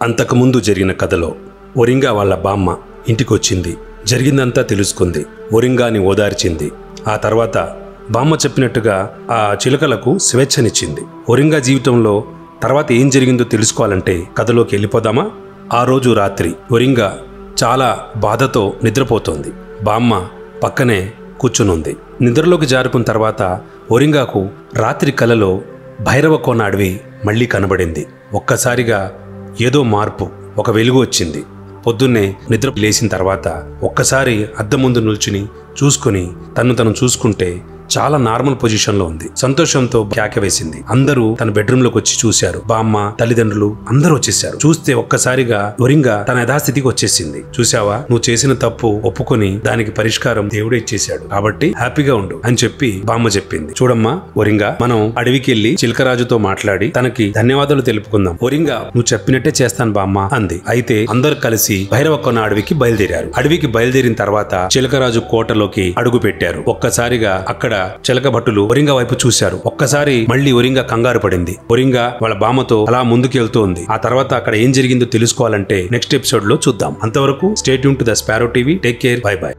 అంతకుముందు జరిగిన కథలో ఒరింగా వాళ్ళ బామ్మ ఇంటికొచ్చింది. జరిగిందంతా తెలుసుకుంది. ఒరింగాని ఓదార్చింది. ఆ తర్వాత బామ్మ చెప్పినట్టుగా ఆ చిలుకలకు స్వేచ్ఛనిచ్చింది. ఒరింగా జీవితంలో తర్వాత ఏం జరిగిందో తెలుసుకోవాలంటే కథలోకి వెళ్ళిపోదామా? ఆ రోజు రాత్రి ఒరింగా చాలా బాధతో నిద్రపోతోంది. బామ్మ పక్కనే కూర్చునుంది. నిద్రలోకి జారుకున్న తర్వాత ఒరింగాకు రాత్రి కలలో భైరవకోన అడవి మళ్లీ కనబడింది. ఒక్కసారిగా ఏదో మార్పు, ఒక వెలుగు వచ్చింది. పొద్దున్నే నిద్ర లేచిన తర్వాత ఒక్కసారి అద్దం ముందు నిల్చుని చూసుకుని తను చూసుకుంటే చాలా నార్మల్ పొజిషన్ లో ఉంది. సంతోషంతో కేక వేసింది. అందరూ తన బెడ్రూమ్ లోకి వచ్చి చూశారు. బామ్మ, తల్లిదండ్రులు అందరూ వచ్చేసారు. చూస్తే ఒక్కసారిగా ఒరింగా తన యథాస్థితికి వచ్చేసింది. చూసావా, నువ్వు చేసిన తప్పు ఒప్పుకొని దానికి పరిష్కారం దేవుడే ఇచ్చేశాడు, కాబట్టి హ్యాపీగా ఉండు అని చెప్పి బామ్మ చెప్పింది. చూడమ్మా ఒరింగా, మనం అడవికి వెళ్లి చిలకరాజుతో మాట్లాడి తనకి ధన్యవాదాలు తెలుపుకుందాం. ఒరింగా, నువ్వు చెప్పినట్టే చేస్తాను బామ్మ అంది. అయితే అందరు కలిసి భైరవకోన అడవికి బయలుదేరారు. అడవికి బయలుదేరిన తర్వాత చిలకరాజు కోటలోకి అడుగు పెట్టారు. ఒక్కసారిగా అక్కడ చిలక భటులు ఒరింగా వైపు చూశారు. ఒక్కసారి మళ్లీ ఒరింగా కంగారు పడింది. ఒరింగా వాళ్ళ బామ్మతో అలా ముందుకు వెళ్తోంది. ఆ తర్వాత అక్కడ ఏం జరిగిందో తెలుసుకోవాలంటే నెక్స్ట్ ఎపిసోడ్ లో చూద్దాం. అంతవరకు stay tune to the sparrow TV. Take care. By by.